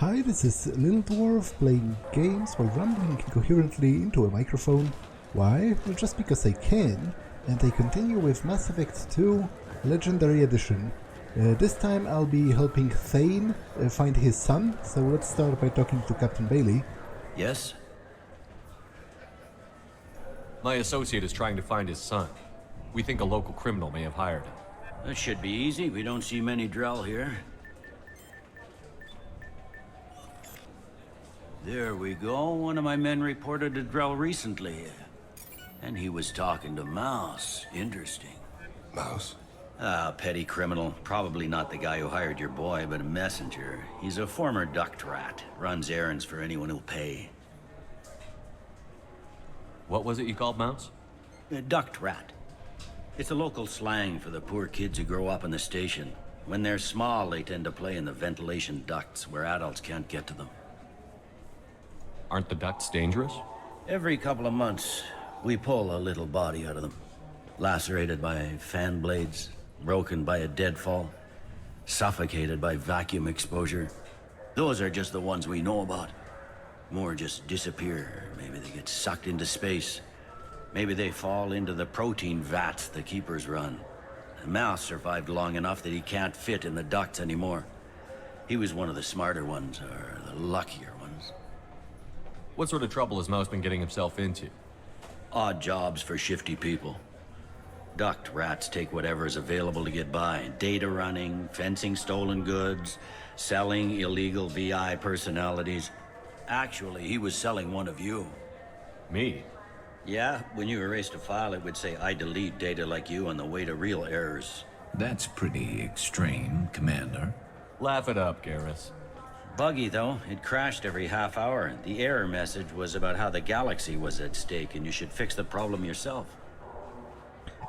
Hi, this is Little Dwarf playing games while rambling incoherently into a microphone. Why? Well, just because I can, and I continue with Mass Effect 2 Legendary Edition. This time I'll be helping Thane find his son, so let's start by talking to Captain Bailey. Yes? My associate is trying to find his son. We think a local criminal may have hired him. That should be easy. We don't see many Drell here. There we go. One of my men reported a Drell recently. And he was talking to Mouse. Interesting. Mouse? Petty criminal. Probably not the guy who hired your boy, but a messenger. He's a former duct rat. Runs errands for anyone who'll pay. What was it you called Mouse? A duct rat. It's a local slang for the poor kids who grow up in the station. When they're small, they tend to play in the ventilation ducts where adults can't get to them. Aren't the ducts dangerous? Every couple of months, we pull a little body out of them. Lacerated by fan blades, broken by a deadfall, suffocated by vacuum exposure. Those are just the ones we know about. More just disappear. Maybe they get sucked into space. Maybe they fall into the protein vats the keepers run. The Mouse survived long enough that he can't fit in the ducts anymore. He was one of the smarter ones, or the luckier ones. What sort of trouble has Mouse been getting himself into? Odd jobs for shifty people. Duct rats take whatever is available to get by. Data running, fencing stolen goods, selling illegal VI personalities. Actually, he was selling one of you. Me? Yeah, when you erased a file, it would say, I delete data like you on the way to real errors. That's pretty extreme, Commander. Laugh it up, Garrus. Buggy, though. It crashed every half hour. The error message was about how the galaxy was at stake, and you should fix the problem yourself.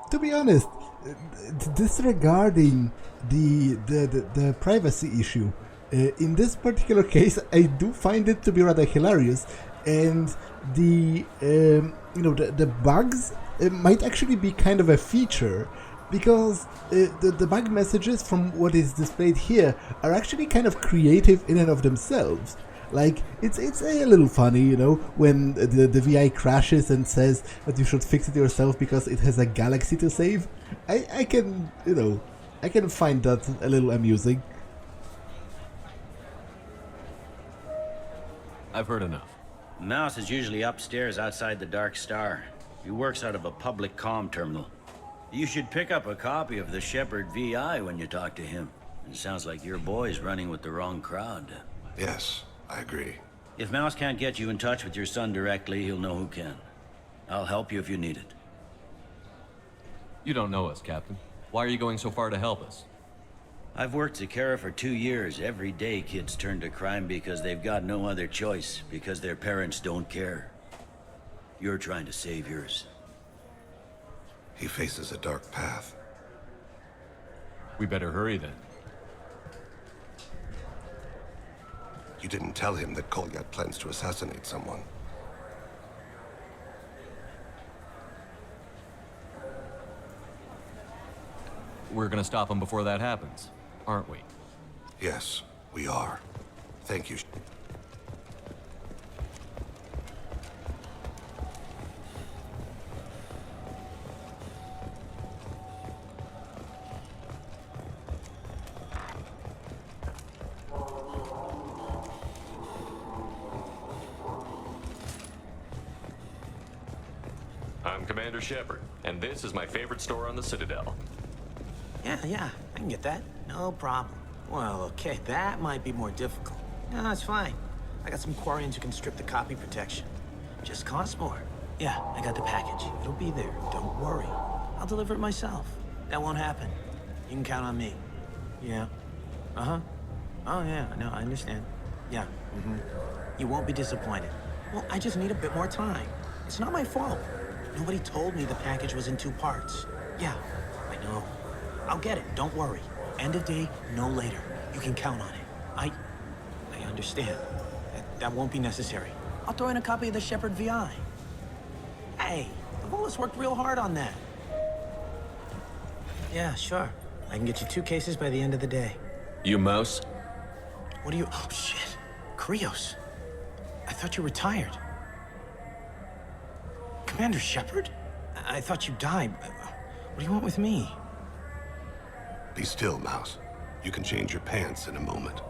To be honest, disregarding the privacy issue, in this particular case, I do find it to be rather hilarious, and the bugs might actually be kind of a feature, because the bug messages from what is displayed here are actually kind of creative in and of themselves. Like, it's a little funny, when the VI crashes and says that you should fix it yourself because it has a galaxy to save. I can find that a little amusing. I've heard enough. Mouse is usually upstairs outside the Dark Star. He works out of a public comm terminal. You should pick up a copy of the Shepard VI when you talk to him. It sounds like your boy's running with the wrong crowd. Yes, I agree. If Mouse can't get you in touch with your son directly, he'll know who can. I'll help you if you need it. You don't know us, Captain. Why are you going so far to help us? I've worked Zakera for 2 years. Every day kids turn to crime because they've got no other choice, because their parents don't care. You're trying to save yours. He faces a dark path. We better hurry then. You didn't tell him that Kolyat plans to assassinate someone. We're gonna stop him before that happens, aren't we? Yes, we are. Thank you. I'm Commander Shepard, and this is my favorite store on the Citadel. Yeah, I can get that. No problem. Well, okay, that might be more difficult. No, it's fine. I got some Quarians who can strip the copy protection. Just costs more. Yeah, I got the package. It'll be there. Don't worry. I'll deliver it myself. That won't happen. You can count on me. Yeah. Uh-huh. Oh, yeah, no, I understand. Yeah, You won't be disappointed. Well, I just need a bit more time. It's not my fault. Nobody told me the package was in 2 parts. Yeah, I know. I'll get it, don't worry. End of day, no later. You can count on it. I understand. That won't be necessary. I'll throw in a copy of the Shepard VI. Hey, the Volus worked real hard on that. Yeah, sure. I can get you 2 cases by the end of the day. You Mouse? What are you... Oh, shit. Krios, I thought you retired. Commander Shepard? I thought you died. What do you want with me? Be still, Mouse. You can change your pants in a moment.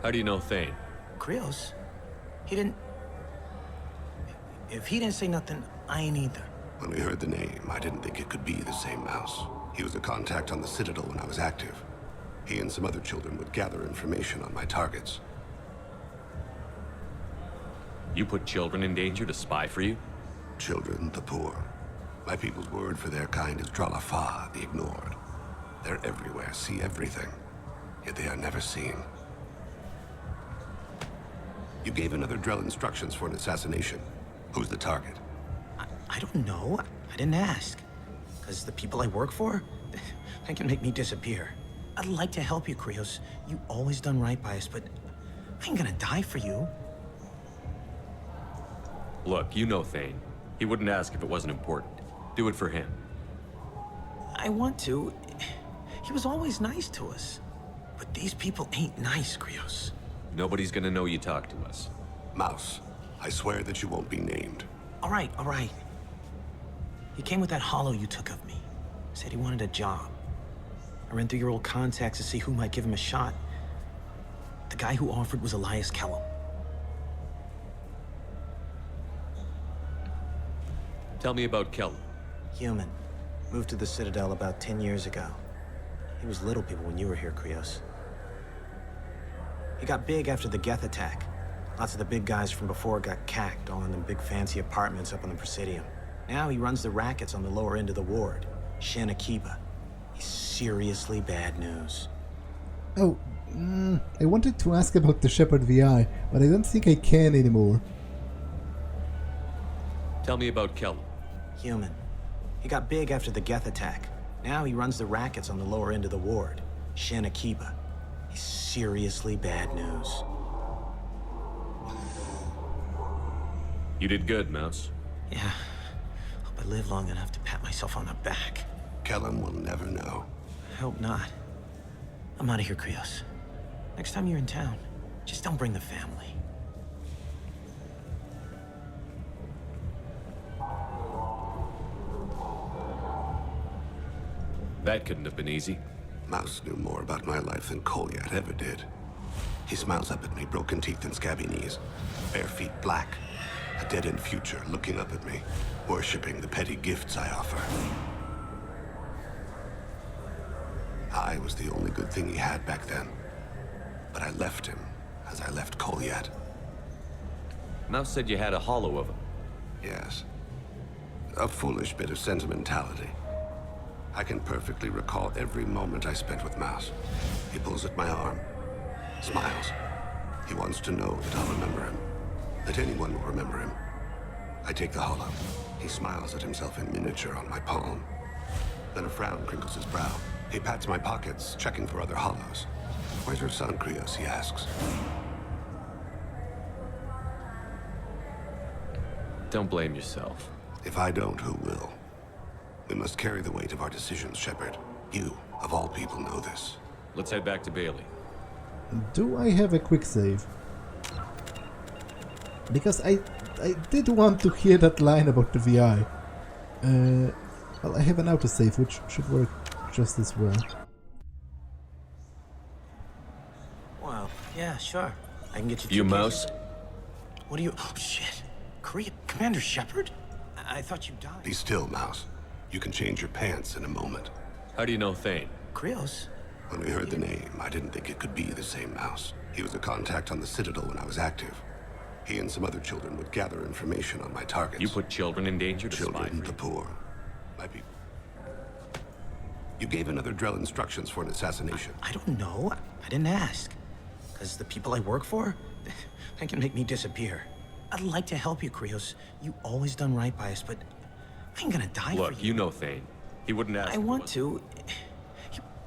How do you know Thane? Krios? He didn't... If he didn't say nothing, I ain't either. When we heard the name, I didn't think it could be the same Mouse. He was a contact on the Citadel when I was active. He and some other children would gather information on my targets. You put children in danger to spy for you? Children, the poor. My people's word for their kind is Dralafa, the ignored. They're everywhere, see everything. Yet they are never seen. You gave another Drell instructions for an assassination. Who's the target? I don't know. I didn't ask. Because the people I work for, they can make me disappear. I'd like to help you, Krios. You always done right by us, but I ain't gonna die for you. Look, you know Thane. He wouldn't ask if it wasn't important. Do it for him. I want to. He was always nice to us. But these people ain't nice, Krios. Nobody's gonna know you talked to us. Mouse, I swear that you won't be named. All right. He came with that hollow you took of me. Said he wanted a job. I ran through your old contacts to see who might give him a shot. The guy who offered was Elias Kellum. Tell me about Kellum. Human. Moved to the Citadel about 10 years ago. He was little people when you were here, Krios. He got big after the Geth attack. Lots of the big guys from before got cacked, all in them big fancy apartments up on the Presidium. Now he runs the rackets on the lower end of the ward, Shin Akiba. He's seriously bad news. Oh, I wanted to ask about the Shepard VI, but I don't think I can anymore. Tell me about Kellum. Human. He got big after the Geth attack. Now he runs the rackets on the lower end of the ward, Shin Akiba. He's seriously bad news. You did good, Mouse. Yeah. Hope I live long enough to pat myself on the back. Kellum will never know. I hope not. I'm out of here, Krios. Next time you're in town, just don't bring the family. That couldn't have been easy. Mouse knew more about my life than Kolyat ever did. He smiles up at me, broken teeth and scabby knees. Bare feet black. A dead-end future looking up at me, worshipping the petty gifts I offer. I was the only good thing he had back then. But I left him, as I left Kolyat. Mouse said you had a hollow of him. Yes. A foolish bit of sentimentality. I can perfectly recall every moment I spent with Mouse. He pulls at my arm, smiles. He wants to know that I'll remember him, that anyone will remember him. I take the hollow. He smiles at himself in miniature on my palm. Then a frown crinkles his brow. He pats my pockets, checking for other hollows. Where's your son, Krios? He asks. Don't blame yourself. If I don't, who will? We must carry the weight of our decisions, Shepard. You, of all people, know this. Let's head back to Bailey. Do I have a quick save? Because I did want to hear that line about the VI. Well, I have an autosave, which should work just as well. Well, yeah, sure. I can get you. You, Mouse? What are you? Oh shit! Commander Shepard? I thought you died. Be still, Mouse. You can change your pants in a moment. How do you know Thane? Krios? When we heard the name, I didn't think it could be the same Mouse. He was a contact on the Citadel when I was active. He and some other children would gather information on my targets. You put children in danger to spy Children, for the you? poor. My people. You gave another Drell instructions for an assassination. I don't know. I didn't ask. Because the people I work for, they can make me disappear. I'd like to help you, Krios. You always done right by us, but I ain't gonna die for you. Look, you know Thane. He wouldn't ask. I want to.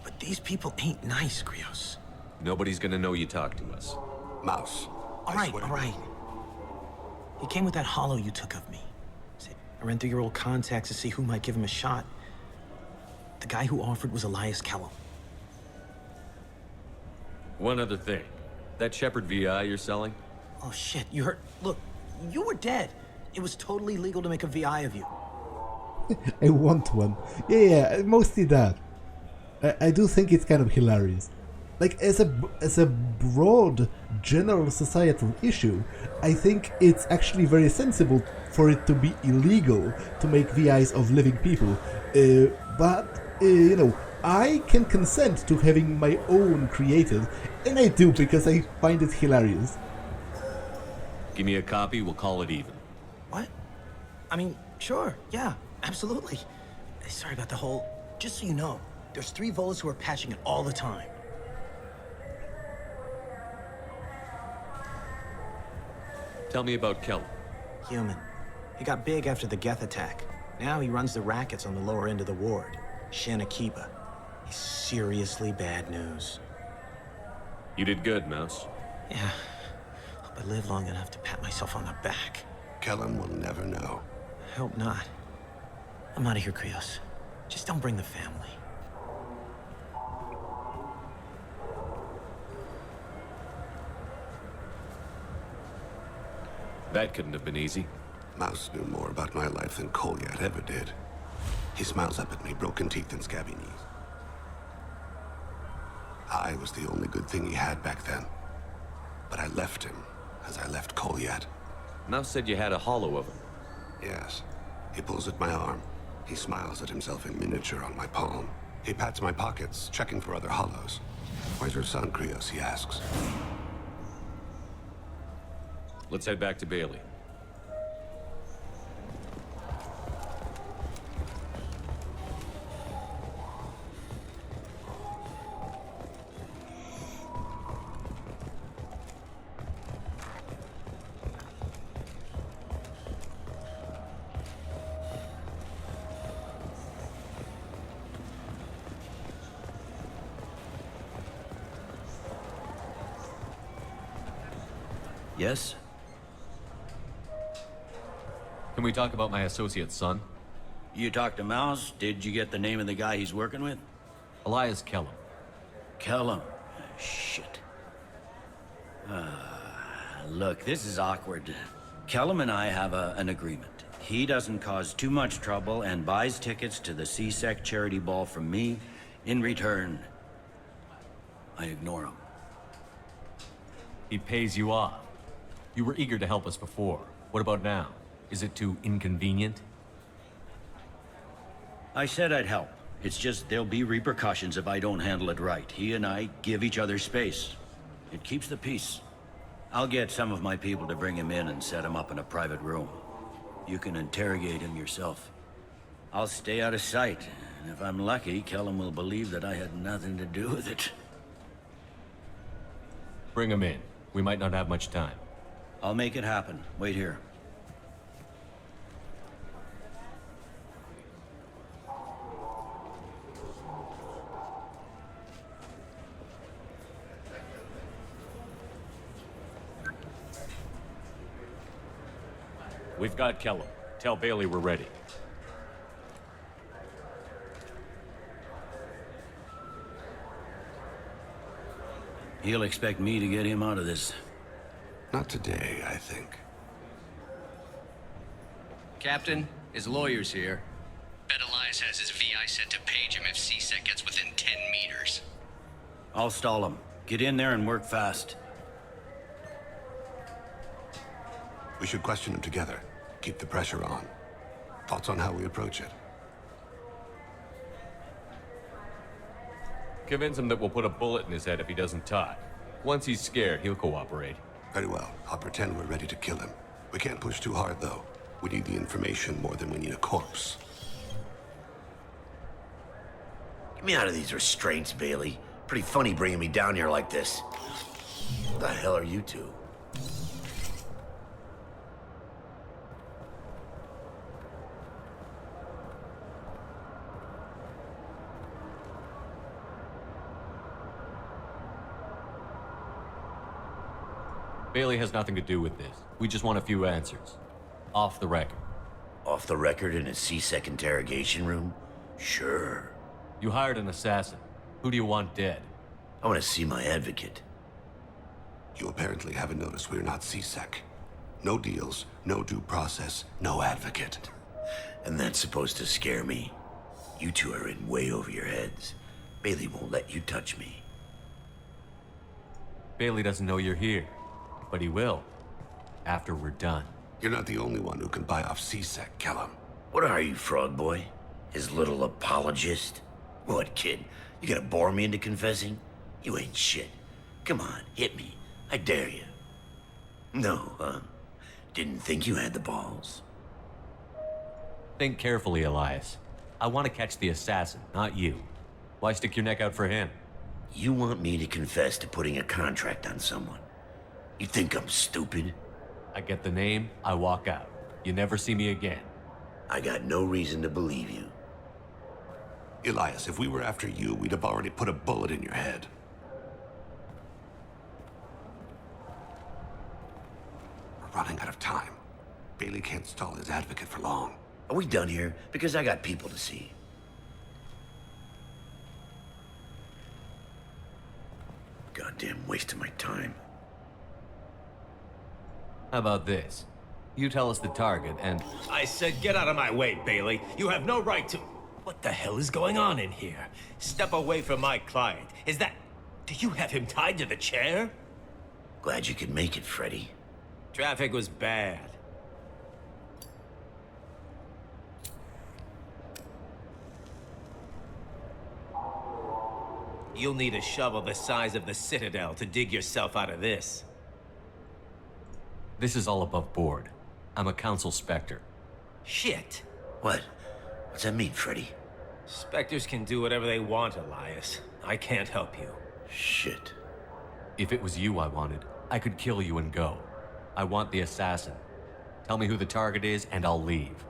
But these people ain't nice, Krios. Nobody's gonna know you talked to us. Mouse. All right. He came with that hollow you took of me. I ran through your old contacts to see who might give him a shot. The guy who offered was Elias Kellum. One other thing. That Shepard VI you're selling? Oh shit, you heard? Look, you were dead. It was totally legal to make a VI of you. I want one. Yeah, mostly that. I do think it's kind of hilarious. Like, as a broad, general societal issue, I think it's actually very sensible for it to be illegal to make VIs of living people. But you know, I can consent to having my own created, and I do because I find it hilarious. Give me a copy, we'll call it even. What? I mean, sure, yeah, absolutely. Sorry about the whole... Just so you know, there's 3 Volas who are patching it all the time. Tell me about Kelly. Human. He got big after the Geth attack. Now he runs the rackets on the lower end of the ward. Shanakiba. He's seriously bad news. You did good, Mouse. Yeah. Hope I live long enough to pat myself on the back. Kellum will never know. I hope not. I'm out of here, Krios. Just don't bring the family. That couldn't have been easy. Mouse knew more about my life than Kolyat ever did. He smiles up at me, broken teeth and scabby knees. I was the only good thing he had back then. But I left him, as I left Kolyat. Mouse said you had a hollow of him. Yes. He pulls at my arm. He smiles at himself in miniature on my palm. He pats my pockets, checking for other hollows. Where's your son, Krios, he asks. Let's head back to Bailey. Yes? Can we talk about my associate's son? You talked to Mouse? Did you get the name of the guy he's working with? Elias Kellum. Kellum. Shit. Look, this is awkward. Kellum and I have an agreement. He doesn't cause too much trouble and buys tickets to the CSEC charity ball from me. In return, I ignore him. He pays you off. You were eager to help us before. What about now? Is it too inconvenient? I said I'd help. It's just there'll be repercussions if I don't handle it right. He and I give each other space. It keeps the peace. I'll get some of my people to bring him in and set him up in a private room. You can interrogate him yourself. I'll stay out of sight, and if I'm lucky, Kellum will believe that I had nothing to do with it. Bring him in. We might not have much time. I'll make it happen. Wait here. We've got Kellum. Tell Bailey we're ready. He'll expect me to get him out of this. Not today, I think. Captain, his lawyer's here. Bet Elias has his VI set to page him if CSEC gets within 10 meters. I'll stall him. Get in there and work fast. We should question him together. Keep the pressure on. Thoughts on how we approach it? Convince him that we'll put a bullet in his head if he doesn't talk. Once he's scared, he'll cooperate. Very well. I'll pretend we're ready to kill him. We can't push too hard, though. We need the information more than we need a corpse. Get me out of these restraints, Bailey. Pretty funny bringing me down here like this. What the hell are you two? Bailey has nothing to do with this. We just want a few answers. Off the record. Off the record in a CSEC interrogation room? Sure. You hired an assassin. Who do you want dead? I want to see my advocate. You apparently haven't noticed we're not C-Sec. No deals, no due process, no advocate. And that's supposed to scare me. You two are in way over your heads. Bailey won't let you touch me. Bailey doesn't know you're here, but he will. After we're done. You're not the only one who can buy off C-Sec, Kellum. What are you, Frog Boy? His little apologist? What, kid? You gonna bore me into confessing? You ain't shit. Come on, hit me. I dare you. No, huh? Didn't think you had the balls. Think carefully, Elias. I want to catch the assassin, not you. Why stick your neck out for him? You want me to confess to putting a contract on someone? You think I'm stupid? I get the name, I walk out. You never see me again. I got no reason to believe you. Elias, if we were after you, we'd have already put a bullet in your head. We're running out of time. Bailey can't stall his advocate for long. Are we done here? Because I got people to see. Goddamn waste of my time. How about this? You tell us the target and... I said get out of my way, Bailey. You have no right to... What the hell is going on in here? Step away from my client. Is that... Do you have him tied to the chair? Glad you could make it, Freddy. Traffic was bad. You'll need a shovel the size of the Citadel to dig yourself out of this. This is all above board. I'm a council specter. Shit. What? What's that mean, Freddy? Spectres can do whatever they want, Elias. I can't help you. Shit. If it was you I wanted, I could kill you and go. I want the assassin. Tell me who the target is and I'll leave.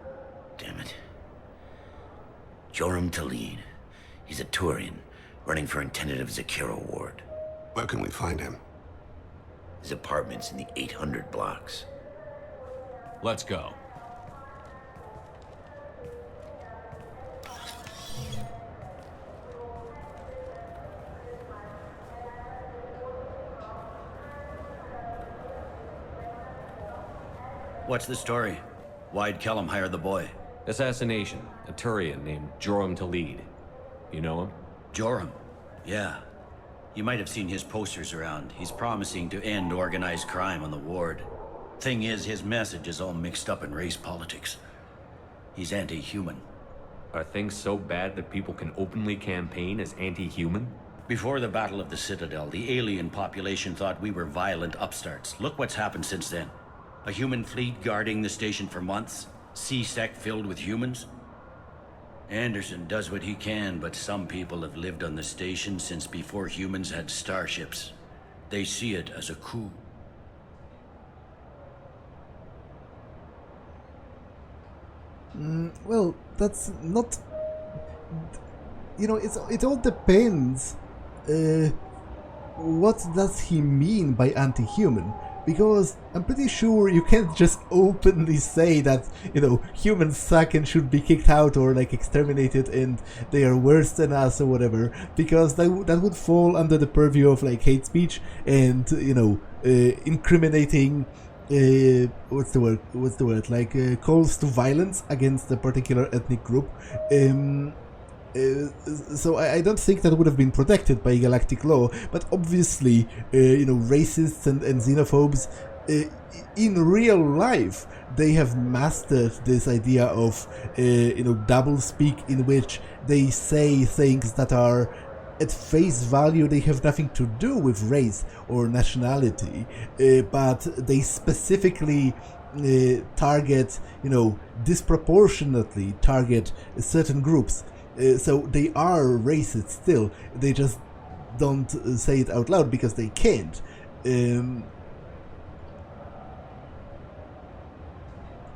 Damn it. Zoram Talid. He's a Turian, running for intendant of Zakira Ward. Where can we find him? His apartment's in the 800 blocks. Let's go. What's the story? Why'd Kellum hire the boy? Assassination. A Turian named Zoram Talid. You know him? Zoram? Yeah. You might have seen his posters around. He's promising to end organized crime on the ward. Thing is, his message is all mixed up in race politics. He's anti-human. Are things so bad that people can openly campaign as anti-human? Before the Battle of the Citadel, the alien population thought we were violent upstarts. Look what's happened since then. A human fleet guarding the station for months. C-Sec filled with humans. Anderson does what he can, but some people have lived on the station since before humans had starships. They see it as a coup. Well, that's not... You know, it all depends. What does he mean by anti-human? Because I'm pretty sure you can't just openly say that, you know, humans suck and should be kicked out or like exterminated and they are worse than us or whatever, because that would fall under the purview of like hate speech and, you know, incriminating what's the word like calls to violence against a particular ethnic group. So I don't think that would have been protected by galactic law, but obviously, you know, racists and xenophobes, in real life, they have mastered this idea of, you know, doublespeak, in which they say things that are, at face value, they have nothing to do with race or nationality, but they specifically target, you know, disproportionately target certain groups. So they are racist still, they just don't say it out loud because they can't.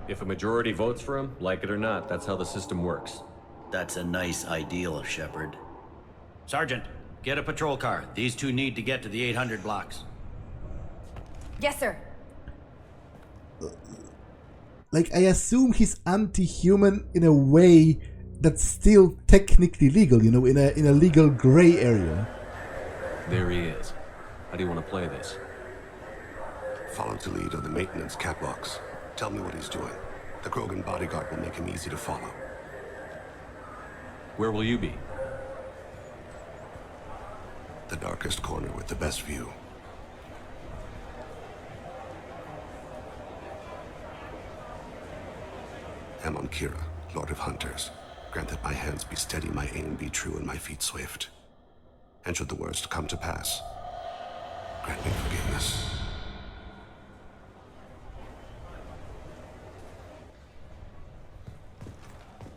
If a majority votes for him, like it or not, that's how the system works. That's a nice ideal, Shepard. Sergeant, get a patrol car. These two need to get to the 800 blocks. Yes, sir. Like, I assume he's anti-human in a way that's still technically legal, you know, in a legal gray area. There he is. How do you want to play this? Follow Talid on the maintenance catwalks. Tell me what he's doing. The Krogan bodyguard will make him easy to follow. Where will you be? The darkest corner with the best view. Amon Kira, Lord of Hunters. Grant that my hands be steady, my aim be true, and my feet swift. And should the worst come to pass, grant me forgiveness.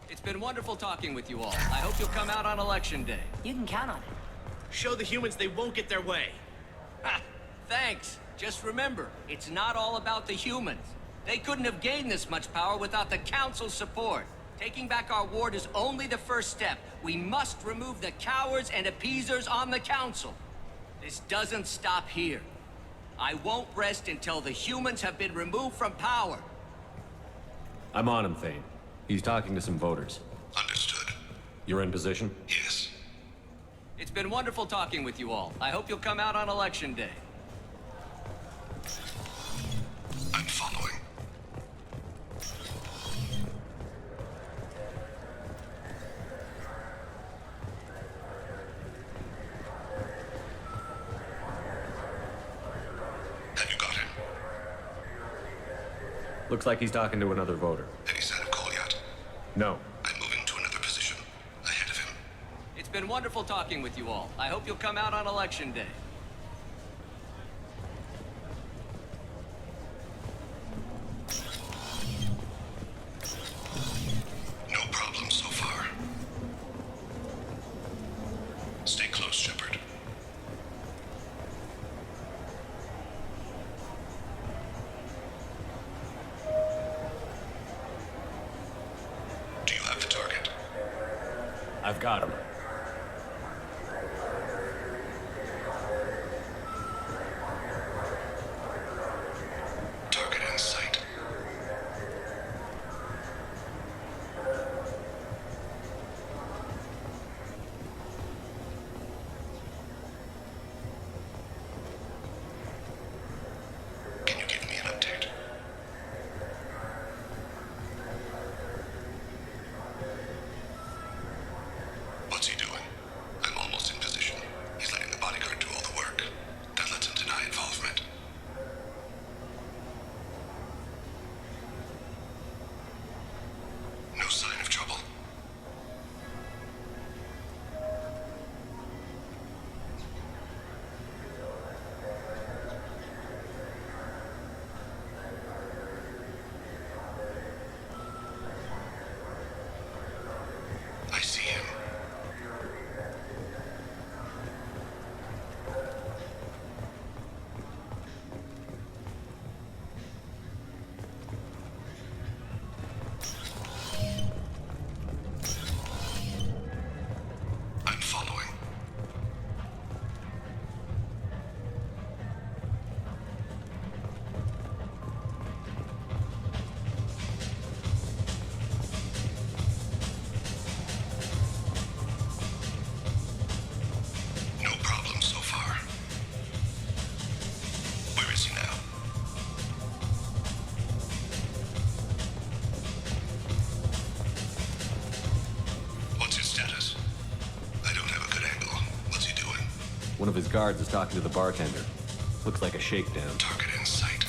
It's been wonderful talking with you all. I hope you'll come out on Election Day. You can count on it. Show the humans they won't get their way. Ha! Thanks. Just remember, it's not all about the humans. They couldn't have gained this much power without the Council's support. Taking back our ward is only the first step. We must remove the cowards and appeasers on the Council. This doesn't stop here. I won't rest until the humans have been removed from power. I'm on him, Thane. He's talking to some voters. Understood. You're in position? Yes. It's been wonderful talking with you all. I hope you'll come out on Election Day. I'm following. Have you got him? Looks like he's talking to another voter. Any sign of call yet? No. I'm moving to another position. Ahead of him. It's been wonderful talking with you all. I hope you'll come out on Election Day. No problem so far. Stay close, Shepard. Do you have the target? I've got him. Target in sight. Can you give me an update? What's he doing? I'm almost in position. He's letting the bodyguard do all the work. That lets him deny involvement. No sign of trouble. I see him. I'm following. No problem so far. Where is he now? What's his status? I don't have a good angle. What's he doing? One of his guards is talking to the bartender. Looks like a shakedown. Target in sight.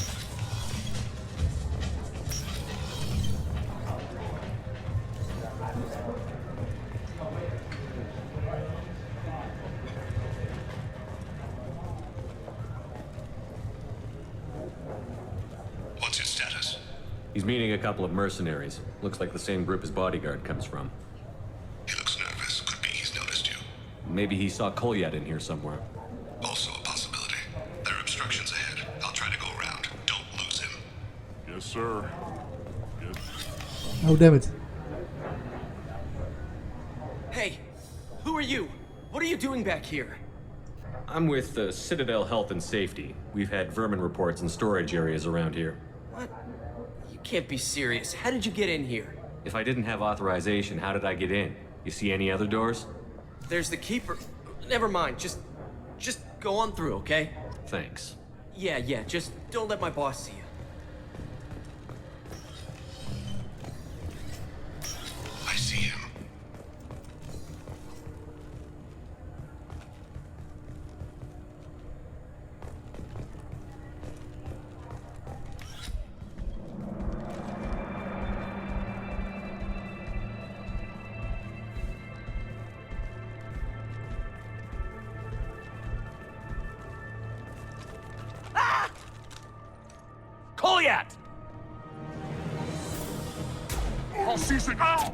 What's his status? He's meeting a couple of mercenaries. Looks like the same group his bodyguard comes from. He looks nervous. Could be he's noticed you. Maybe he saw Kolyat in here somewhere. Also a possibility. There are obstructions ahead. I'll try to go around. Don't lose him. Yes, sir. Yes. Oh, damn it. Hey, who are you? What are you doing back here? I'm with the Citadel Health and Safety. We've had vermin reports in storage areas around here. What? You can't be serious. How did you get in here? If I didn't have authorization, how did I get in? You see any other doors? There's the keeper. Never mind. Just go on through, okay? Thanks. Yeah, just don't let my boss see you. I see him. Goliath! I'll seize it now!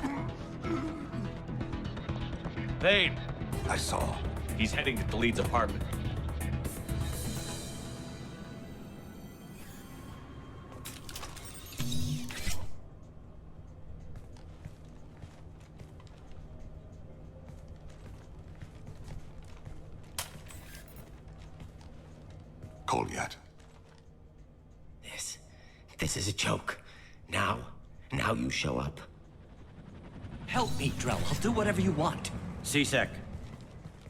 Thane! I saw. He's heading to Talid's apartment. Goliath. This is a joke. Now you show up. Help me, Drell. I'll do whatever you want. CSEC,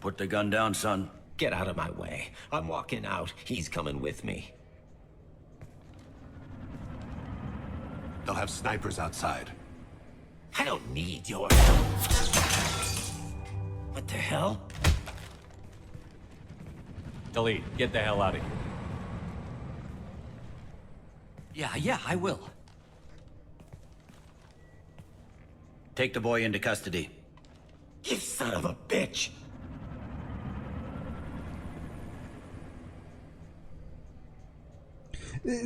put the gun down, son. Get out of my way. I'm walking out. He's coming with me. They'll have snipers outside. I don't need your... What the hell? Talid, get the hell out of here. Yeah, I will. Take the boy into custody. You son of a bitch!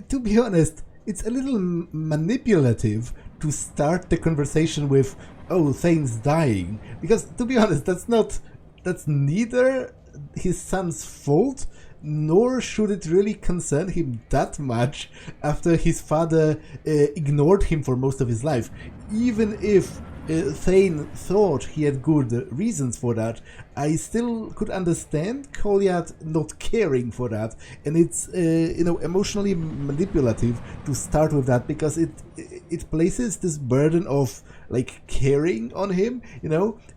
To be honest, it's a little manipulative to start the conversation with, "Oh, Thane's dying," because to be honest, that's neither his son's fault, nor should it really concern him that much after his father ignored him for most of his life. Even if Thane thought he had good reasons for that, I still could understand Goliath not caring for that, and it's emotionally manipulative to start with that, because it places this burden of like caring on him.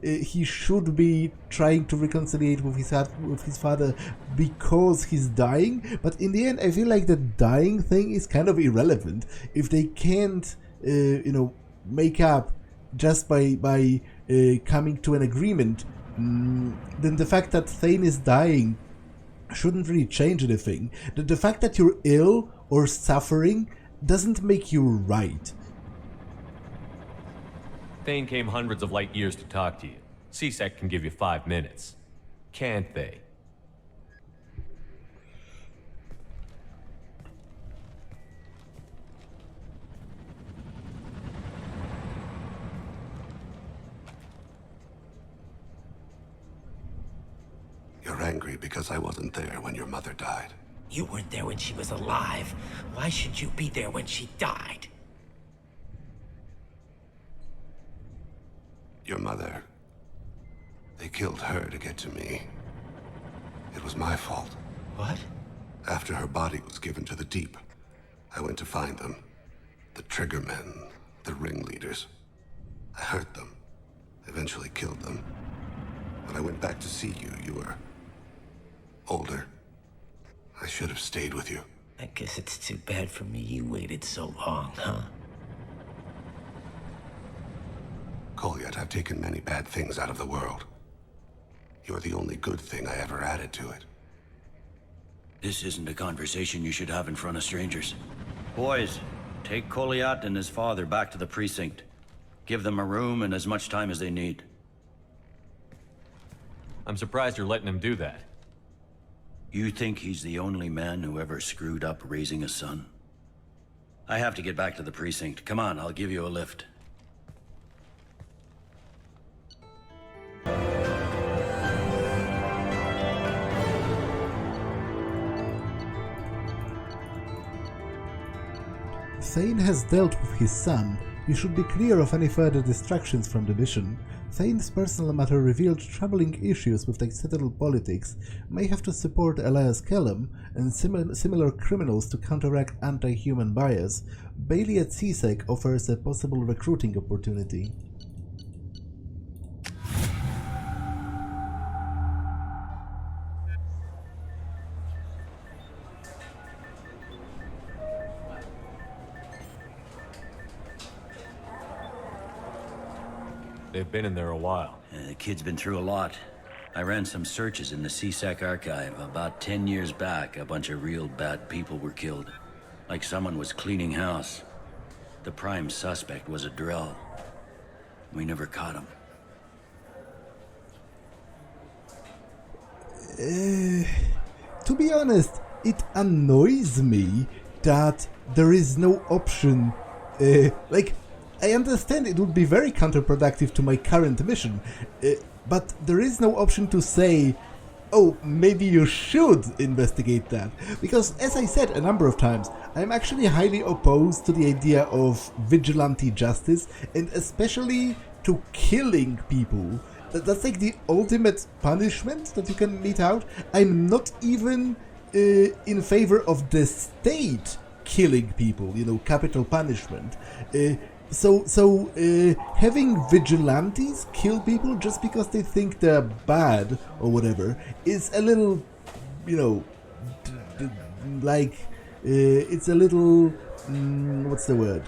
He should be trying to reconcile with his father because he's dying, but in the end I feel like the dying thing is kind of irrelevant if they can't make up just by coming to an agreement. Then the fact that Thane is dying shouldn't really change anything. The fact that you're ill or suffering doesn't make you right. Thane came hundreds of light years to talk to you. CSEC can give you 5 minutes. Can't they? You're angry because I wasn't there when your mother died. You weren't there when she was alive. Why should you be there when she died? Your mother... They killed her to get to me. It was my fault. What? After her body was given to the Deep, I went to find them. The Triggermen, the ringleaders. I hurt them. Eventually killed them. When I went back to see you, you were... older. I should have stayed with you. I guess it's too bad for me you waited so long, huh? Goliath, I've taken many bad things out of the world. You're the only good thing I ever added to it. This isn't a conversation you should have in front of strangers. Boys, take Goliath and his father back to the precinct. Give them a room and as much time as they need. I'm surprised you're letting him do that. You think he's the only man who ever screwed up raising a son? I have to get back to the precinct. Come on, I'll give you a lift. Thane has dealt with his son. You should be clear of any further distractions from the mission. Thane's personal matter revealed troubling issues with the CITADel politics, may have to support Elias Kellum and similar criminals to counteract anti-human bias. Bailey at CSEC offers a possible recruiting opportunity. They've been in there a while. The kid's been through a lot. I ran some searches in the CSEC archive. About 10 years back, a bunch of real bad people were killed. Like someone was cleaning house. The prime suspect was a Drell. We never caught him. To be honest, it annoys me that there is no option. Like, I understand it would be very counterproductive to my current mission, but there is no option to say, oh, maybe you should investigate that. Because, as I said a number of times, I'm actually highly opposed to the idea of vigilante justice, and especially to killing people. That's like the ultimate punishment that you can mete out. I'm not even in favor of the state killing people, you know, capital punishment. So having vigilantes kill people just because they think they're bad or whatever is a little, you know, it's a little, what's the word?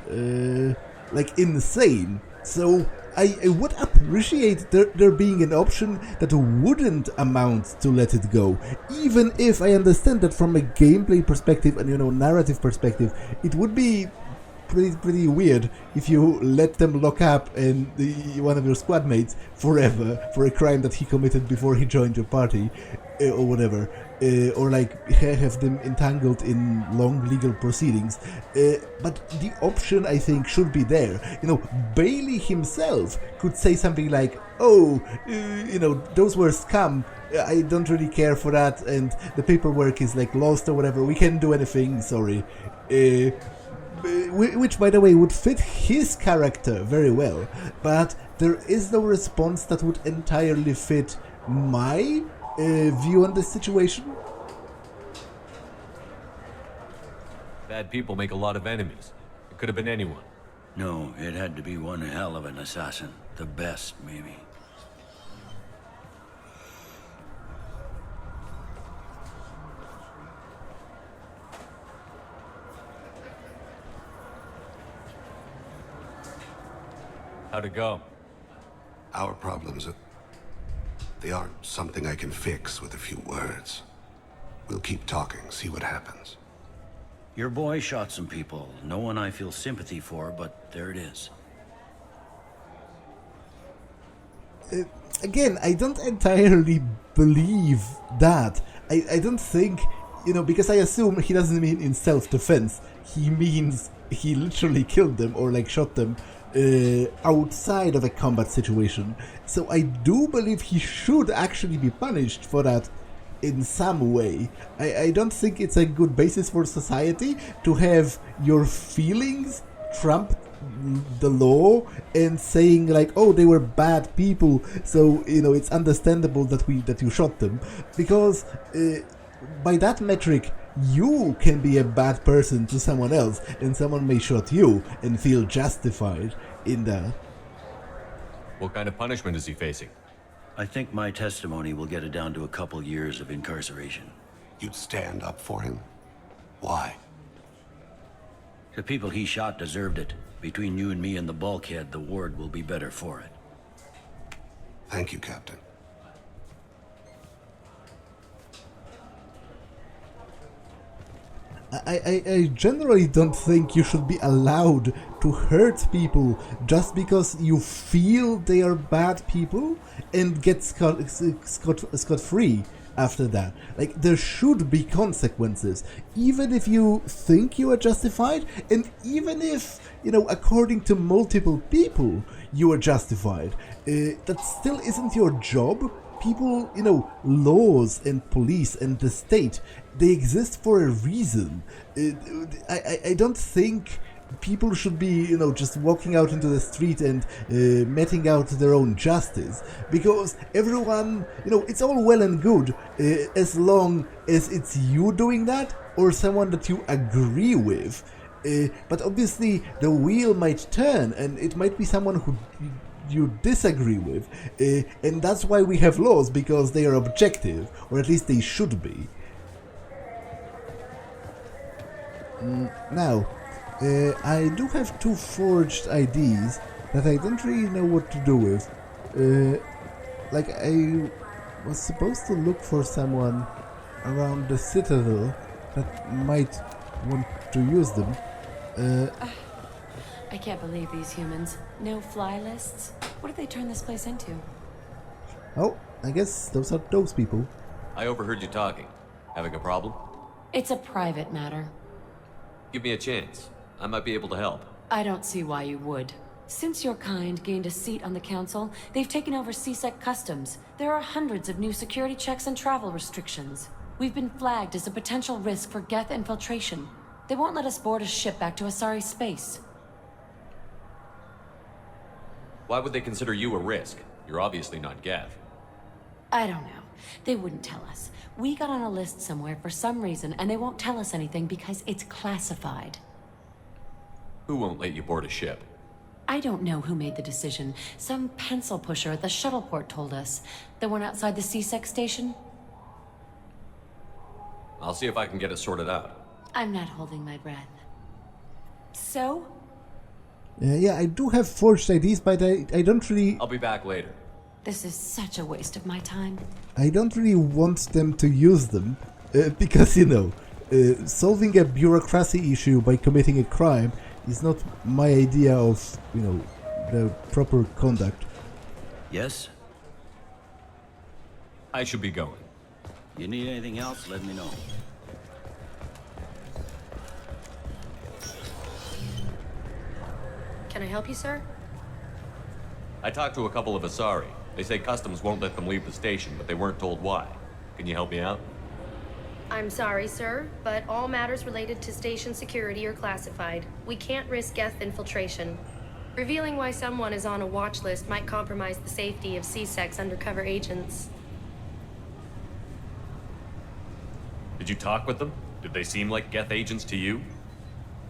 Like insane. So I would appreciate there being an option that wouldn't amount to let it go, even if I understand that from a gameplay perspective and, you know, narrative perspective, it would be pretty weird if you let them lock up and one of your squad mates forever for a crime that he committed before he joined your party, or whatever, or like have them entangled in long legal proceedings. But the option, I think, should be there. You know, Bailey himself could say something like, oh, you know, those were scum, I don't really care for that, and the paperwork is like lost or whatever, we can't do anything, sorry. Which, by the way, would fit his character very well, but there is no response that would entirely fit my view on this situation. Bad people make a lot of enemies. It could have been anyone. No, it had to be one hell of an assassin. The best, maybe. How'd it go? Our problems, they aren't something I can fix with a few words. We'll keep talking, see what happens. Your boy shot some people. No one I feel sympathy for, but there it is. Again, I don't entirely believe that. I don't think, you know, because I assume he doesn't mean in self-defense. He means he literally killed them or like shot them outside of a combat situation. So I do believe he should actually be punished for that in some way. I don't think it's a good basis for society to have your feelings trump the law and saying like, oh, they were bad people, so, you know, it's understandable that you shot them, because by that metric you can be a bad person to someone else and someone may shoot you and feel justified in that. What kind of punishment is he facing? I think my testimony will get it down to a couple years of incarceration. You'd stand up for him? Why? The people he shot deserved it. Between you and me and the bulkhead, the ward will be better for it. Thank you, Captain. I generally don't think you should be allowed to hurt people just because you feel they are bad people and get scot-free after that. Like, there should be consequences, even if you think you are justified, and even if, you know, according to multiple people, you are justified. That still isn't your job. People, you know, laws and police and the state, they exist for a reason. I don't think people should be, you know, just walking out into the street and meting out their own justice, because everyone, you know, it's all well and good as long as it's you doing that or someone that you agree with. But obviously the wheel might turn and it might be someone who you disagree with, and that's why we have laws, because they are objective, or at least they should be. Now, I do have 2 forged IDs that I don't really know what to do with. like I was supposed to look for someone around the Citadel that might want to use them. I can't believe these humans. No fly lists? What did they turn this place into? Oh, I guess those are those people. I overheard you talking. Having a problem? It's a private matter. Give me a chance. I might be able to help. I don't see why you would. Since your kind gained a seat on the council, they've taken over CSEC customs. There are hundreds of new security checks and travel restrictions. We've been flagged as a potential risk for Geth infiltration. They won't let us board a ship back to Asari space. Why would they consider you a risk? You're obviously not Geth. I don't know. They wouldn't tell us. We got on a list somewhere for some reason, and they won't tell us anything because it's classified. Who won't let you board a ship? I don't know who made the decision. Some pencil pusher at the shuttle port told us. The one outside the CSEC station? I'll see if I can get it sorted out. I'm not holding my breath. So? Yeah, I do have forged IDs, but I don't really... I'll be back later. This is such a waste of my time. I don't really want them to use them, because, you know, solving a bureaucracy issue by committing a crime is not my idea of, you know, the proper conduct. Yes? I should be going. You need anything else, let me know. Can I help you, sir? I talked to a couple of Asari. They say customs won't let them leave the station, but they weren't told why. Can you help me out? I'm sorry, sir, but all matters related to station security are classified. We can't risk Geth infiltration. Revealing why someone is on a watch list might compromise the safety of CSEC's undercover agents. Did you talk with them? Did they seem like Geth agents to you?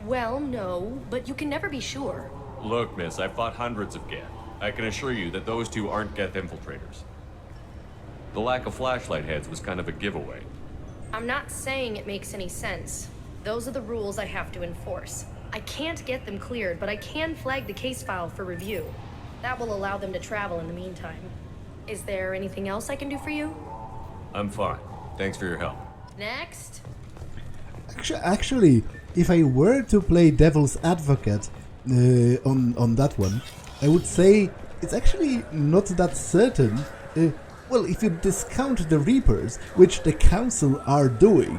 Well, no, but you can never be sure. Look, miss, I've fought hundreds of Geth. I can assure you that those two aren't Geth infiltrators. The lack of flashlight heads was kind of a giveaway. I'm not saying it makes any sense. Those are the rules I have to enforce. I can't get them cleared, but I can flag the case file for review. That will allow them to travel in the meantime. Is there anything else I can do for you? I'm fine. Thanks for your help. Next. Actually, if I were to play devil's advocate on that one, I would say it's actually not that certain. Well, if you discount the Reapers, which the Council are doing,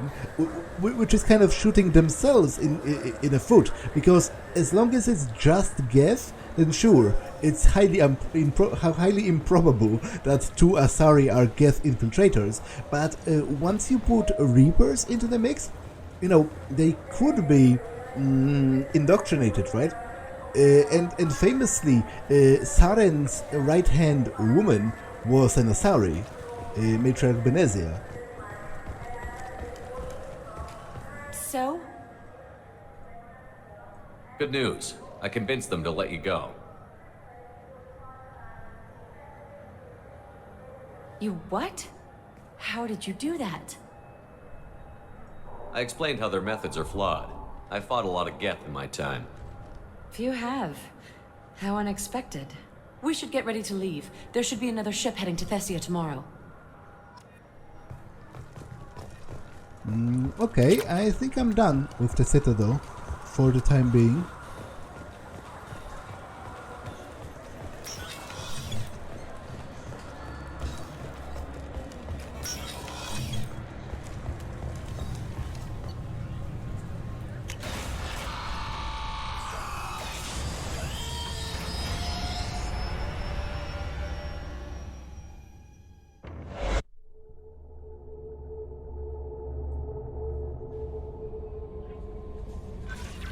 which is kind of shooting themselves in the foot, because as long as it's just Geth, then sure, it's highly improbable that two Asari are Geth infiltrators, but once you put Reapers into the mix, you know, they could be indoctrinated, right? And famously, Saren's right-hand woman was an Asari, Matriarch Benezia. So? Good news. I convinced them to let you go. You what? How did you do that? I explained how their methods are flawed. I fought a lot of Geth in my time. Few have. How unexpected. We should get ready to leave. There should be another ship heading to Thessia tomorrow. Okay, I think I'm done with the Citadel for the time being.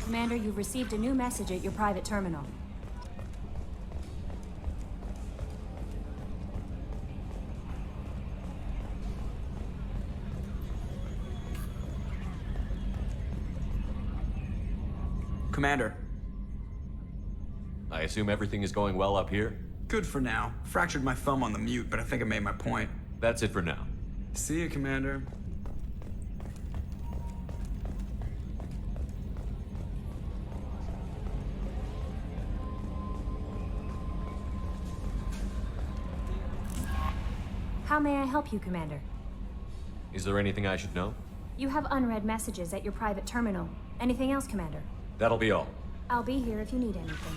Commander, you've received a new message at your private terminal. Commander. I assume everything is going well up here? Good for now. Fractured my thumb on the mute, but I think I made my point. That's it for now. See you, Commander. How may I help you, Commander? Is there anything I should know? You have unread messages at your private terminal. Anything else, Commander? That'll be all. I'll be here if you need anything.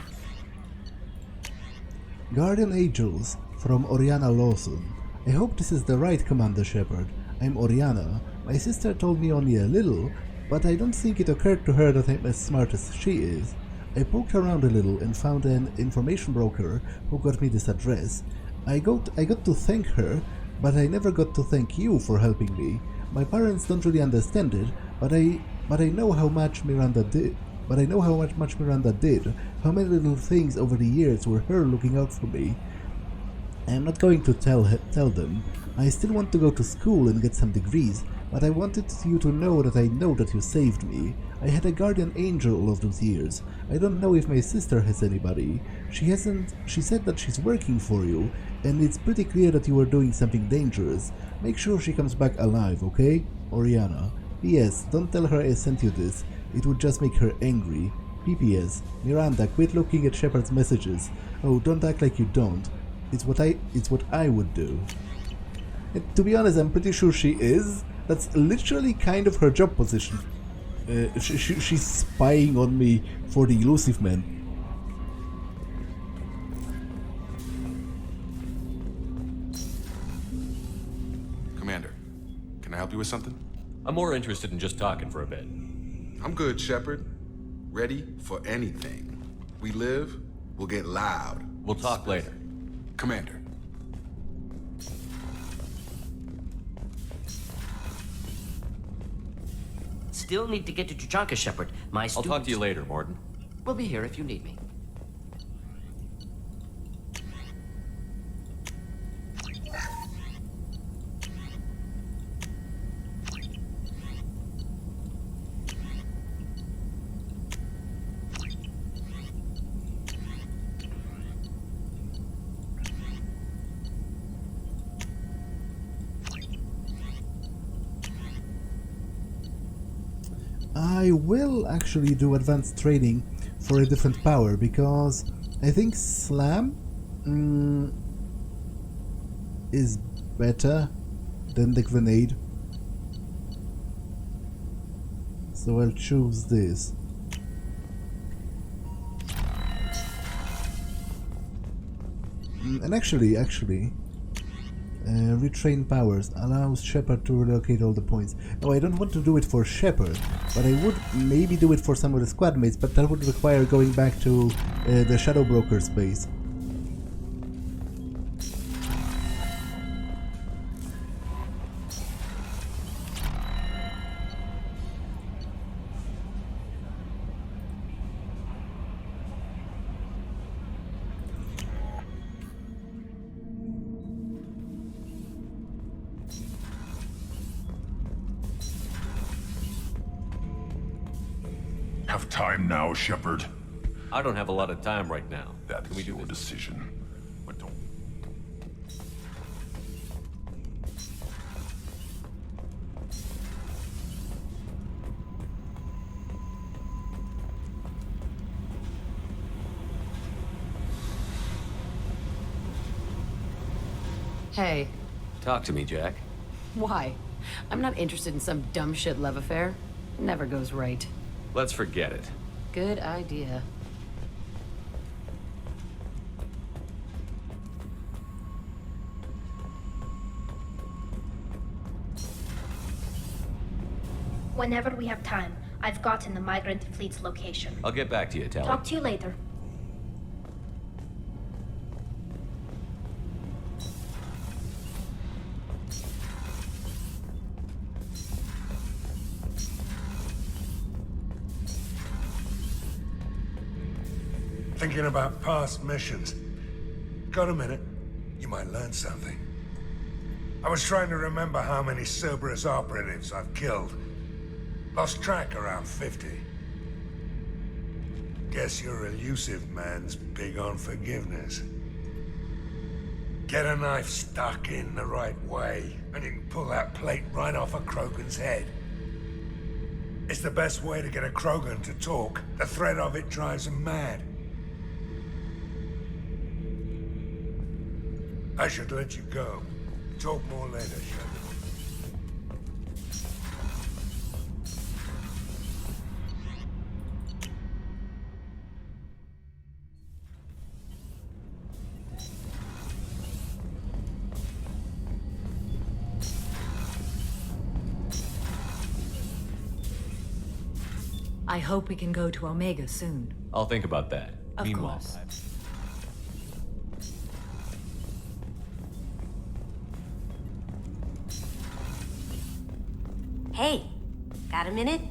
Guardian Angels from Oriana Lawson. I hope this is the right Commander Shepard. I'm Oriana. My sister told me only a little, but I don't think it occurred to her that I'm as smart as she is. I poked around a little and found an information broker who got me this address. I got to thank her, but I never got to thank you for helping me. My parents don't really understand it, but I know how much Miranda did. But I know how much Miranda did. How many little things over the years were her looking out for me. I'm not going to tell them. I still want to go to school and get some degrees, but I wanted you to know that I know that you saved me. I had a guardian angel all of those years. I don't know if my sister has anybody. She hasn't. She said that she's working for you, and it's pretty clear that you are doing something dangerous. Make sure she comes back alive, okay? Oriana. P.S. Don't tell her I sent you this. It would just make her angry. P.P.S. Miranda, quit looking at Shepard's messages. Oh, don't act like you don't. It's what I would do. And to be honest, I'm pretty sure she is. That's literally kind of her job position. She's spying on me for the Elusive Man. Commander, can I help you with something? I'm more interested in just talking for a bit. I'm good, Shepard. Ready for anything. We live, we'll get loud. We'll talk later. Commander. Still need to get to Tuchanka, Shepard. My students... I'll talk to you later, Morton. We'll be here if you need me. I will actually do advanced training for a different power because I think Slam is better than the grenade. So I'll choose this. And actually, retrain powers allows Shepard to relocate all the points. No, I don't want to do it for Shepard, but I would maybe do it for some of the squad mates, but that would require going back to the Shadow Broker's base. Have time now, Shepard. I don't have a lot of time right now. That Can we is do your this? decision. But don't. Hey, Talk to me, Jack. why? I'm not interested in some dumb shit love affair. Never goes right. Let's forget it. Good idea. Whenever we have time, I've gotten the migrant fleet's location. I'll get back to you, Talid. Talk to you later. Thinking about past missions. Got a minute? You might learn something. I was trying to remember how many Cerberus operatives I've killed. Lost track around 50. Guess your elusive man's big on forgiveness. Get a knife stuck in the right way, and you can pull that plate right off a Krogan's head. It's the best way to get a Krogan to talk. The threat of it drives him mad. I should let you go. talk more later, Shepard. I hope we can go to Omega soon. I'll think about that. Of Meanwhile, course. Hey, got a minute?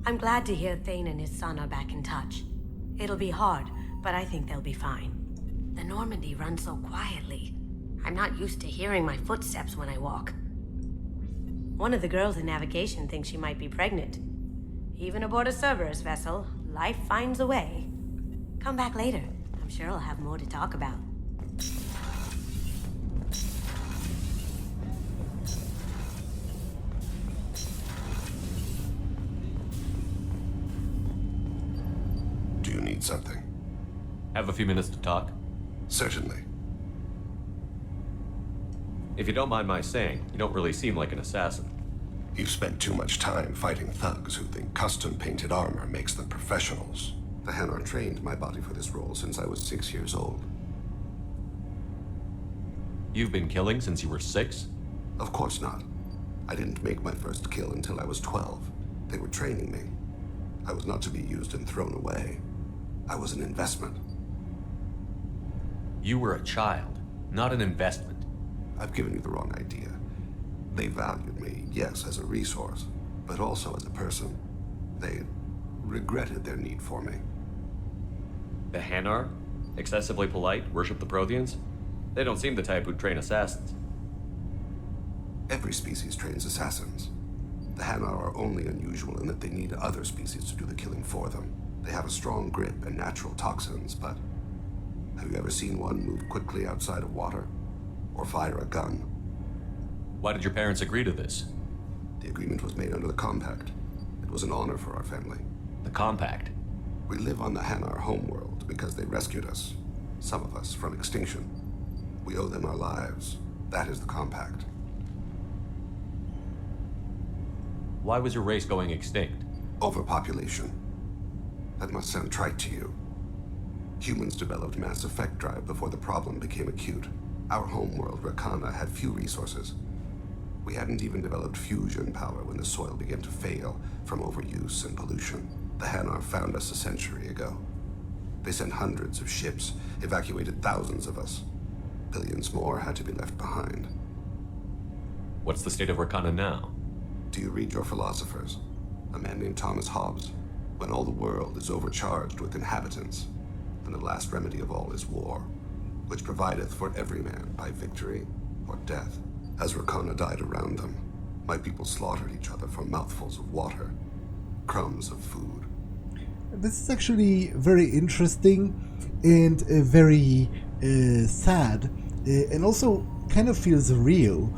I'm glad to hear Thane and his son are back in touch. It'll be hard, but I think they'll be fine. The Normandy runs so quietly. I'm not used to hearing my footsteps when I walk. One of the girls in navigation thinks she might be pregnant. Even aboard a Cerberus vessel, life finds a way. Come back later. I'm sure I'll have more to talk about. Do you need something? have a few minutes to talk? Certainly. If you don't mind my saying, you don't really seem like an assassin. You've spent too much time fighting thugs who think custom-painted armor makes them professionals. The Hanar trained my body for this role since I was 6 years old. You've been killing since you were 6? Of course not. I didn't make my first kill until I was 12. They were training me. I was not to be used and thrown away. I was an investment. You were a child, not an investment. I've given you the wrong idea. They valued me, yes, as a resource, but also as a person. They regretted their need for me. The Hanar? Excessively polite, worship the Protheans? They don't seem the type who'd train assassins. Every species trains assassins. The Hanar are only unusual in that they need other species to do the killing for them. They have a strong grip and natural toxins, but have you ever seen one move quickly outside of water? Or fire a gun? Why did your parents agree to this? The agreement was made under the Compact. It was an honor for our family. The Compact? We live on the Hanar homeworld because they rescued us, some of us, from extinction. We owe them our lives. That is the Compact. Why was your race going extinct? Overpopulation. That must sound trite to you. Humans developed mass effect drive before the problem became acute. Our homeworld, Rakana, had few resources. We hadn't even developed fusion power when the soil began to fail from overuse and pollution. The Hanar found us a century ago. They sent hundreds of ships, evacuated thousands of us. Billions more had to be left behind. What's the state of Rakana now? Do you read your philosophers? A man named Thomas Hobbes. When all the world is overcharged with inhabitants, then the last remedy of all is war, which provideth for every man by victory or death. As Rakana died around them, my people slaughtered each other for mouthfuls of water, crumbs of food. This is actually very interesting and very sad, and also kind of feels real,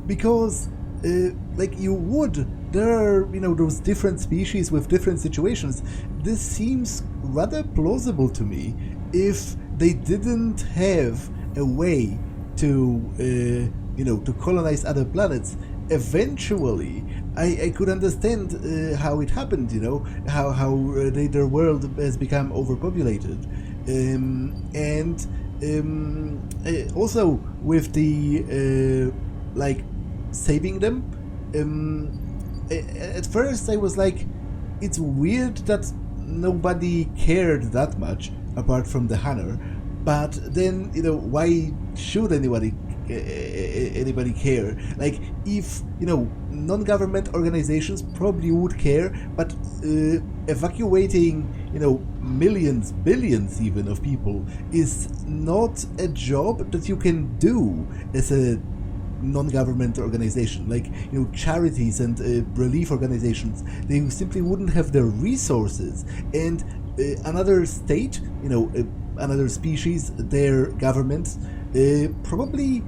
because like you would, there are, those different species with different situations. This seems rather plausible to me if they didn't have a way to, to colonize other planets. Eventually, I could understand how it happened, how their world has become overpopulated. And also with the, saving them. At first I was like, it's weird that nobody cared that much apart from the Hanar, but then, why should anybody care? Like, if, non-government organizations probably would care, but evacuating, millions, billions even of people is not a job that you can do as a non-government organization. Like, charities and relief organizations, they simply wouldn't have the resources, and another state, another species, their governments, probably,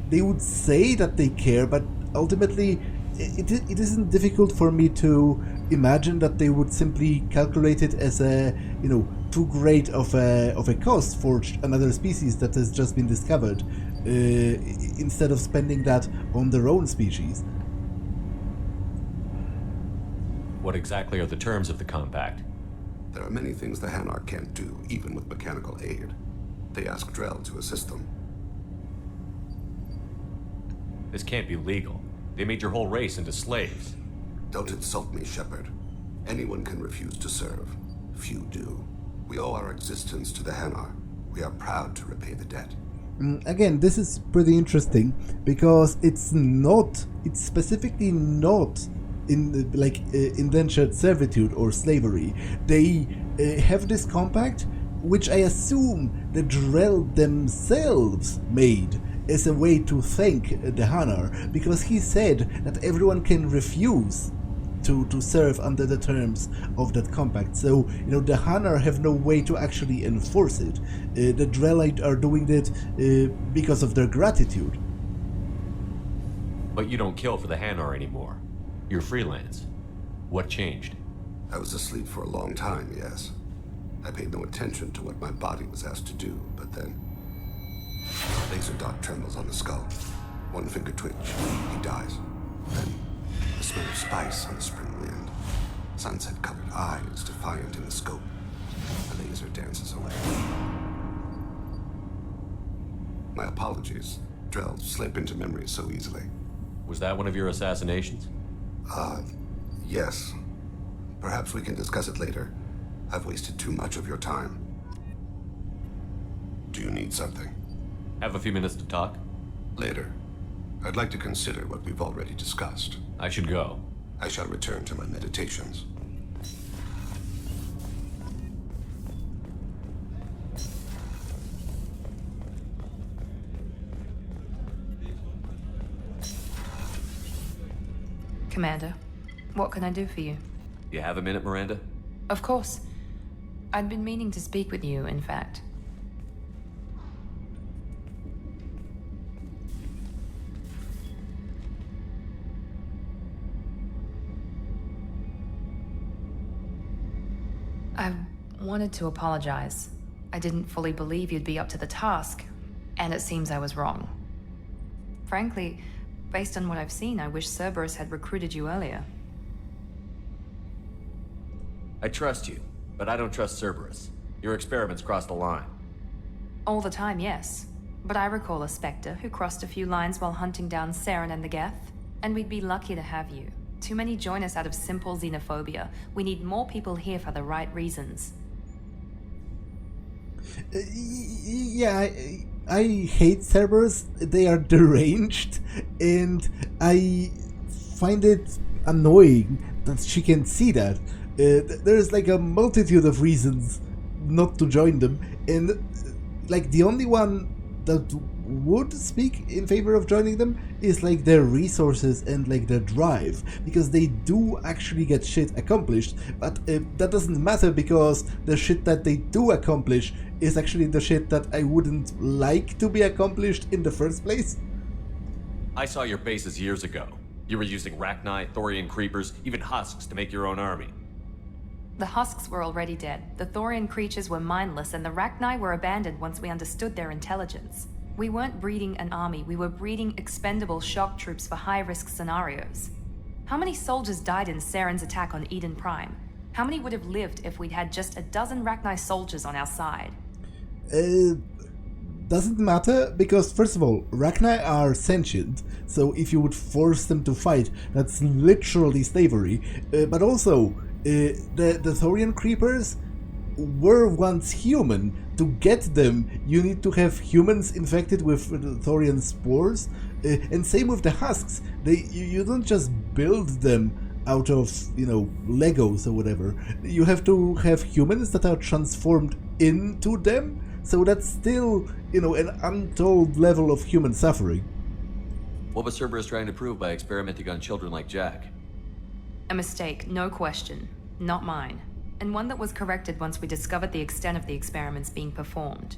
they would say that they care, but ultimately it isn't difficult for me to imagine that they would simply calculate it as a, too great of a cost for another species that has just been discovered. instead of spending that on their own species. What exactly are the terms of the compact? There are many things the Hanar can't do, even with mechanical aid. They ask Drell to assist them. This can't be legal. They made your whole race into slaves. Don't insult me, Shepard. Anyone can refuse to serve. Few do. We owe our existence to the Hanar. We are proud to repay the debt. Again, this is pretty interesting because it's specifically not in indentured servitude or slavery. They have this compact, which I assume the Drell themselves made as a way to thank the Hanar, because he said that everyone can refuse to serve under the terms of that compact. So, the Hanar have no way to actually enforce it. The Drellite are doing it because of their gratitude. But you don't kill for the Hanar anymore. You're freelance. What changed? I was asleep for a long time, yes. I paid no attention to what my body was asked to do, but then... Laser dot trembles on the skull. One finger twitch. He dies. Then, the smell of spice on the spring wind. Sunset-colored eyes defiant in the scope. The laser dances away. My apologies. Drell slip into memory so easily. Was that one of your assassinations? Yes. Perhaps we can discuss it later. I've wasted too much of your time. Do you need something? Have a few minutes to talk? Later. I'd like to consider what we've already discussed. I should go. I shall return to my meditations. Commander, what can I do for you? You have a minute, Miranda? Of course. I'd been meaning to speak with you, in fact. I wanted to apologize. I didn't fully believe you'd be up to the task, and it seems I was wrong. Frankly, based on what I've seen, I wish Cerberus had recruited you earlier. I trust you, but I don't trust Cerberus. Your experiments crossed the line. All the time, yes. But I recall a Spectre who crossed a few lines while hunting down Saren and the Geth, and we'd be lucky to have you. Too many join us out of simple xenophobia. We need more people here for the right reasons. Yeah, I hate Cerberus. They are deranged, and I find it annoying that she can see that. There's like a multitude of reasons not to join them, and like the only one that would speak in favor of joining them is like their resources and like their drive, because they do actually get shit accomplished, but that doesn't matter because the shit that they do accomplish is actually the shit that I wouldn't like to be accomplished in the first place. I saw your bases years ago. You were using Rachni, Thorian creepers, even husks to make your own army. The husks were already dead, the Thorian creatures were mindless, and the Rachni were abandoned once we understood their intelligence. We weren't breeding an army, we were breeding expendable shock troops for high-risk scenarios. How many soldiers died in Saren's attack on Eden Prime? How many would have lived if we'd had just a dozen Rachni soldiers on our side? Doesn't matter, because first of all, Rachni are sentient, so if you would force them to fight, that's literally slavery. But also, the Thorian creepers were once human. To get them, you need to have humans infected with Thorian spores, and same with the husks. You don't just build them out of, Legos or whatever. You have to have humans that are transformed into them, so that's still, an untold level of human suffering. What was Cerberus trying to prove by experimenting on children like Jack? A mistake, no question. Not mine. And one that was corrected once we discovered the extent of the experiments being performed.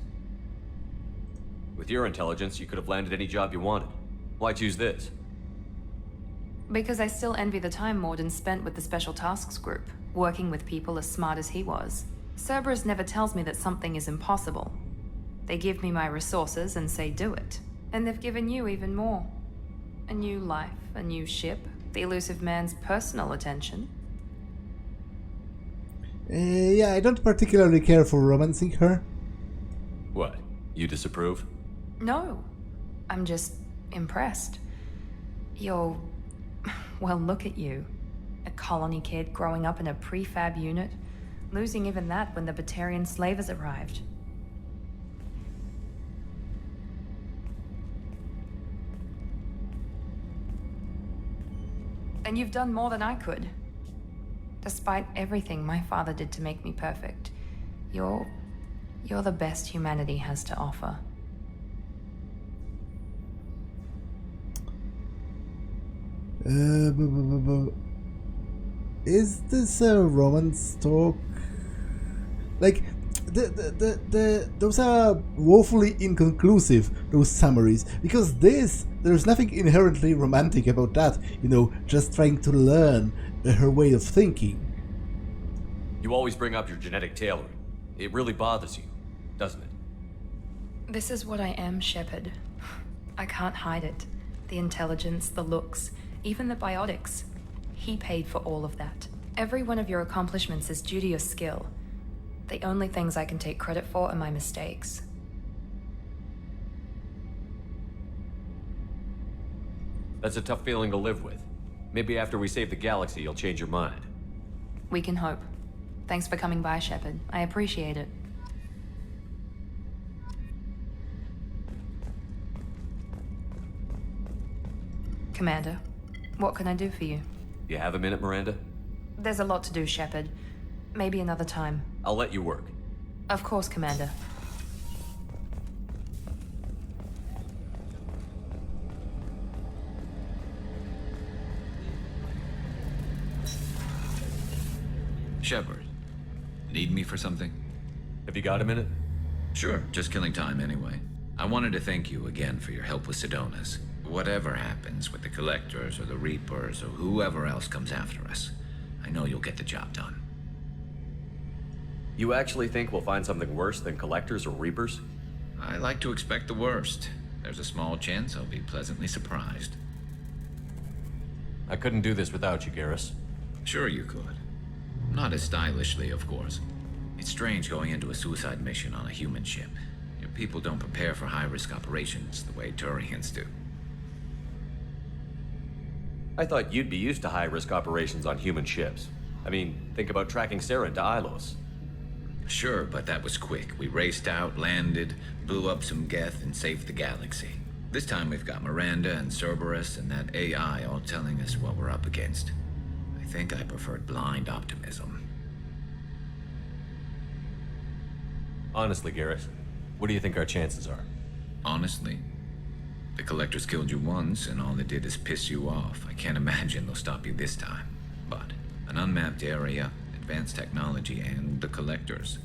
With your intelligence, you could have landed any job you wanted. Why choose this? Because I still envy the time Morden spent with the Special Tasks Group, working with people as smart as he was. Cerberus never tells me that something is impossible. They give me my resources and say do it. And they've given you even more. A new life, a new ship, the elusive man's personal attention. Yeah, I don't particularly care for romancing her. What? You disapprove? No. I'm just impressed. You're... well, look at you. A colony kid growing up in a prefab unit, losing even that when the Batarian slavers arrived. And you've done more than I could. Despite everything my father did to make me perfect, you're the best humanity has to offer. Is this a romance talk? Like, those are woefully inconclusive, those summaries, because there's nothing inherently romantic about that, you know, just trying to learn her way of thinking. You always bring up your genetic tailoring. It really bothers you, doesn't it? This is what I am, Shepard. I can't hide it. The intelligence, the looks, even the biotics. He paid for all of that. Every one of your accomplishments is due to your skill. The only things I can take credit for are my mistakes. That's a tough feeling to live with. Maybe after we save the galaxy, you'll change your mind. We can hope. Thanks for coming by, Shepard. I appreciate it. Commander, what can I do for you? You have a minute, Miranda? There's a lot to do, Shepard. Maybe another time. I'll let you work. Of course, Commander. Shepard, need me for something? Have you got a minute? Sure, just killing time anyway. I wanted to thank you again for your help with Sidonis. Whatever happens with the Collectors or the Reapers or whoever else comes after us, I know you'll get the job done. You actually think we'll find something worse than Collectors or Reapers? I like to expect the worst. There's a small chance I'll be pleasantly surprised. I couldn't do this without you, Garrus. Sure you could. Not as stylishly, of course. It's strange going into a suicide mission on a human ship. Your people don't prepare for high-risk operations the way Turians do. I thought you'd be used to high-risk operations on human ships. I mean, think about tracking Sarah into Ilos. Sure, but that was quick. We raced out, landed, blew up some Geth, and saved the galaxy. This time we've got Miranda and Cerberus and that AI all telling us what we're up against. I think I preferred blind optimism. Honestly, Garrus, what do you think our chances are? Honestly? The Collectors killed you once, and all they did is piss you off. I can't imagine they'll stop you this time. But an unmapped area, advanced technology, and the Collectors.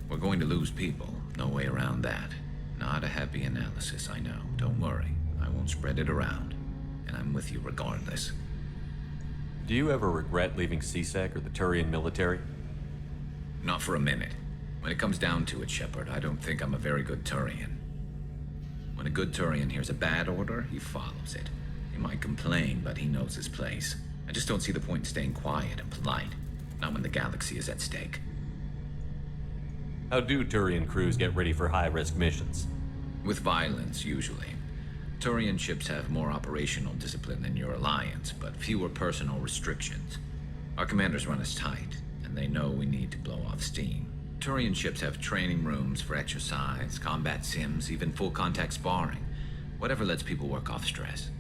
We're going to lose people. No way around that. Not a happy analysis, I know. Don't worry. I won't spread it around. And I'm with you regardless. Do you ever regret leaving CSEC or the Turian military? Not for a minute. When it comes down to it, Shepard, I don't think I'm a very good Turian. When a good Turian hears a bad order, he follows it. He might complain, but he knows his place. I just don't see the point in staying quiet and polite. Not when the galaxy is at stake. How do Turian crews get ready for high-risk missions? With violence, usually. Turian ships have more operational discipline than your alliance, but fewer personal restrictions. Our commanders run us tight, and they know we need to blow off steam. Turian ships have training rooms for exercise, combat sims, even full-contact sparring. Whatever lets people work off stress.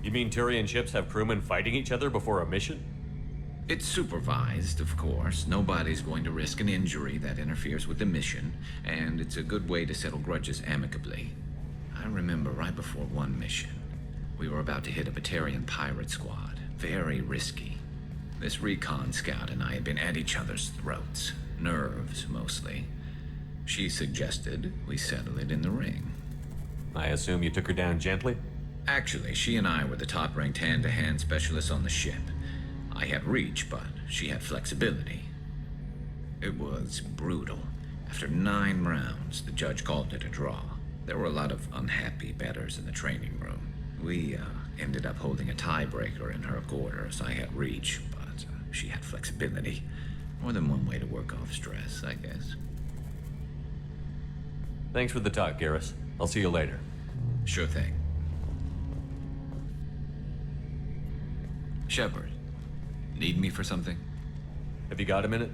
You mean Turian ships have crewmen fighting each other before a mission? It's supervised, of course. Nobody's going to risk an injury that interferes with the mission, and it's a good way to settle grudges amicably. I remember right before one mission, we were about to hit a Batarian pirate squad. Very risky. This recon scout and I had been at each other's throats. Nerves, mostly. She suggested we settle it in the ring. I assume you took her down gently? Actually, she and I were the top-ranked hand-to-hand specialists on the ship. I had reach, but she had flexibility. It was brutal. After 9 rounds, the judge called it a draw. There were a lot of unhappy betters in the training room. We ended up holding a tiebreaker in her quarters. I had reach, but she had flexibility. More than one way to work off stress, I guess. Thanks for the talk, Garrus. I'll see you later. Sure thing. Shepard, need me for something? Have you got a minute?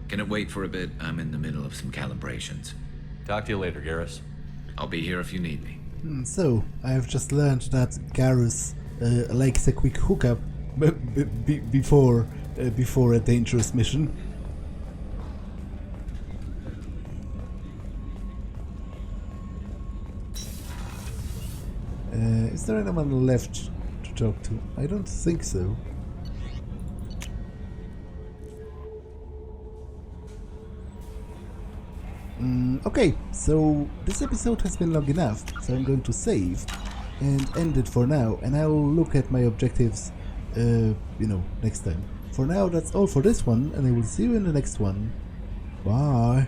Can it wait for a bit? I'm in the middle of some calibrations. Talk to you later, Garrus. I'll be here if you need me. So, I've just learned that Garrus likes a quick hookup before a dangerous mission. Is there anyone left to talk to? I don't think so. Okay, so this episode has been long enough, so I'm going to save and end it for now, and I'll look at my objectives, next time. For now, that's all for this one, and I will see you in the next one. Bye!